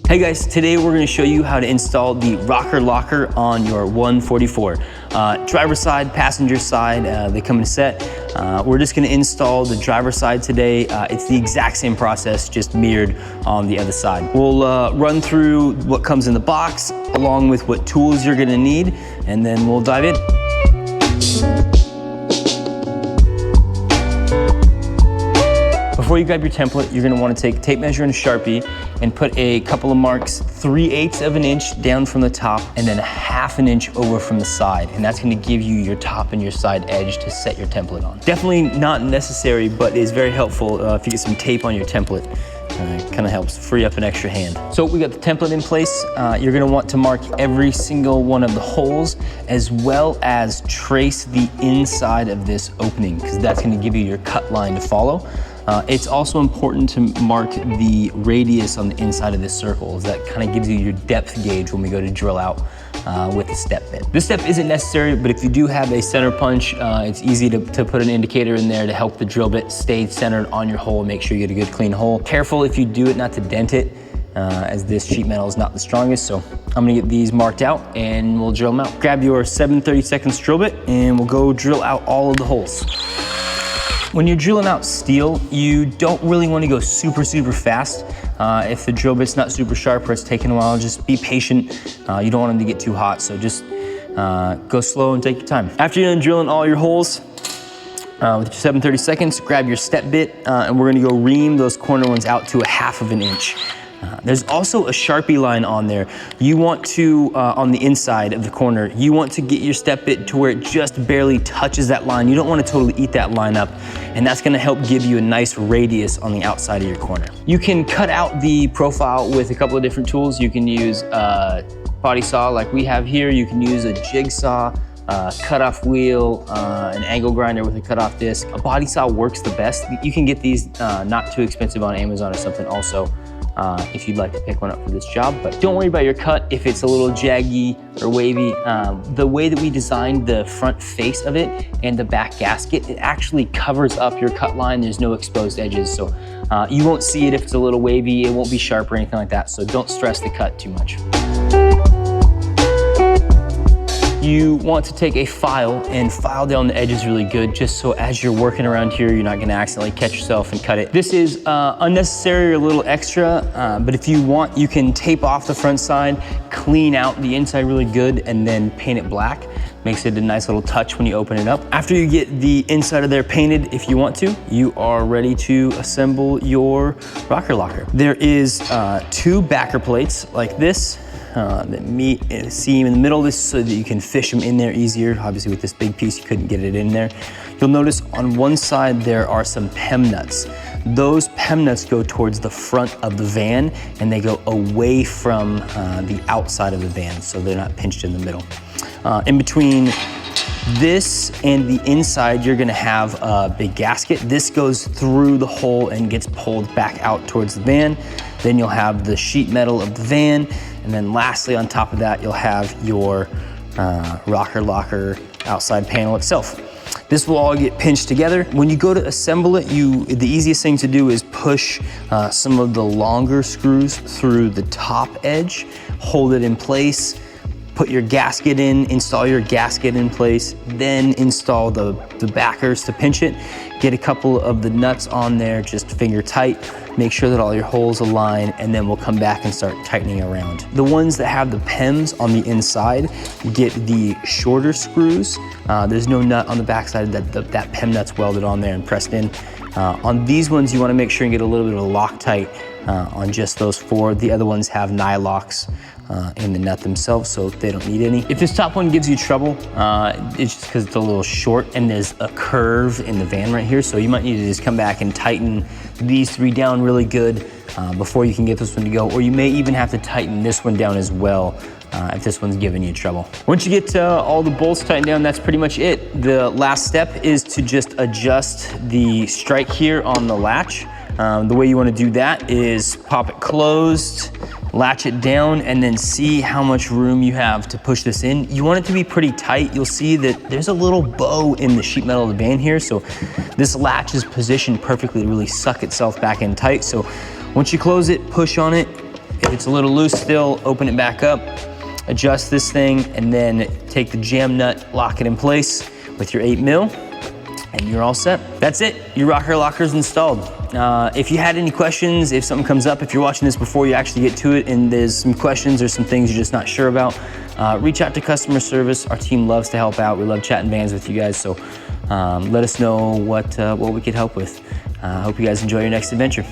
Hey guys, today we're going to show you how to install the rocker locker on your 144. Driver's side, passenger side, they come in a set. We're just going to install the driver's side today. It's the exact same process, just mirrored on the other side. We'll run through what comes in the box, along with what tools you're going to need, and then we'll dive in. Before you grab your template, you're gonna wanna take a tape measure and a Sharpie and put a couple of marks 3/8 of an inch down from the top and then 1/2 an inch over from the side. And that's gonna give you your top and your side edge to set your template on. Definitely not necessary, but is very helpful if you get some tape on your template. It kind of helps free up an extra hand. So we got the template in place. You're gonna want to mark every single one of the holes as well as trace the inside of this opening because that's gonna give you your cut line to follow. It's also important to mark the radius on the inside of this circle, as that kind of gives you your depth gauge when we go to drill out with the step bit. This step isn't necessary, but if you do have a center punch, it's easy to put an indicator in there to help the drill bit stay centered on your hole and make sure you get a good clean hole. Careful if you do it not to dent it, as this sheet metal is not the strongest. So I'm gonna get these marked out and we'll drill them out. Grab your 7/32 drill bit and we'll go drill out all of the holes. When you're drilling out steel, you don't really want to go super fast. If the drill bit's not super sharp or it's taking a while, just be patient. You don't want them to get too hot, so just go slow and take your time. After you're done drilling all your holes, with your 7/32, grab your step bit and we're gonna go ream those corner ones out to 1/2 an inch. There's also a Sharpie line on there. You want to, on the inside of the corner, you want to get your step bit to where it just barely touches that line. You don't want to totally eat that line up, and that's gonna help give you a nice radius on the outside of your corner. You can cut out the profile with a couple of different tools. You can use a body saw like we have here. You can use a jigsaw, cut-off wheel, an angle grinder with a cut-off disc. A body saw works the best. You can get these not too expensive on Amazon or something also. If you'd like to pick one up for this job, but don't worry about your cut if it's a little jaggy or wavy. The way that we designed the front face of it and the back gasket, it actually covers up your cut line. There's no exposed edges, so you won't see it if it's a little wavy. It won't be sharp or anything like that, so don't stress the cut too much. You want to take a file and file down the edges really good, just so as you're working around here, you're not gonna accidentally catch yourself and cut it. This is unnecessary or a little extra, but if you want, you can tape off the front side, clean out the inside really good, and then paint it black. Makes it a nice little touch when you open it up. After you get the inside of there painted, if you want to, you are ready to assemble your rocker locker. There is 2 backer plates like this. That meet a seam in the middle of this so that you can fish them in there easier. Obviously with this big piece, you couldn't get it in there. You'll notice on one side there are some PEM nuts. Those PEM nuts go towards the front of the van and they go away from the outside of the van, so they're not pinched in the middle. In between this and the inside, you're gonna have a big gasket. This goes through the hole and gets pulled back out towards the van. Then you'll have the sheet metal of the van. And then lastly, on top of that, you'll have your rocker locker outside panel itself. This will all get pinched together. When you go to assemble it, the easiest thing to do is push some of the longer screws through the top edge, hold it in place, put your gasket in, install your gasket in place, then install the backers to pinch it. Get a couple of the nuts on there, just finger tight. Make sure that all your holes align, and then we'll come back and start tightening around. The ones that have the PEMs on the inside get the shorter screws. There's no nut on the backside that PEM nut's welded on there and pressed in. On these ones, you wanna make sure you get a little bit of a Loctite on just those 4. The other ones have nylocks in the nut themselves, so they don't need any. If this top one gives you trouble, it's just because it's a little short and there's a curve in the van right here, so you might need to just come back and tighten these 3 down really good before you can get this one to go, or you may even have to tighten this one down as well if this one's giving you trouble. Once you get all the bolts tightened down, that's pretty much it. The last step is to just adjust the strike here on the latch. The way you want to do that is pop it closed, latch it down, and then see how much room you have to push this in. You want it to be pretty tight. You'll see that there's a little bow in the sheet metal of the van here, so this latch is positioned perfectly to really suck itself back in tight. So once you close it, push on it. If it's a little loose still, open it back up, adjust this thing, and then take the jam nut, lock it in place with your 8mm, and you're all set. That's it, your rocker locker's installed. If you had any questions, if something comes up, if you're watching this before you actually get to it and there's some questions or some things you're just not sure about, reach out to customer service. Our team loves to help out. We love chatting vans with you guys, so let us know what we could help with. Hope you guys enjoy your next adventure.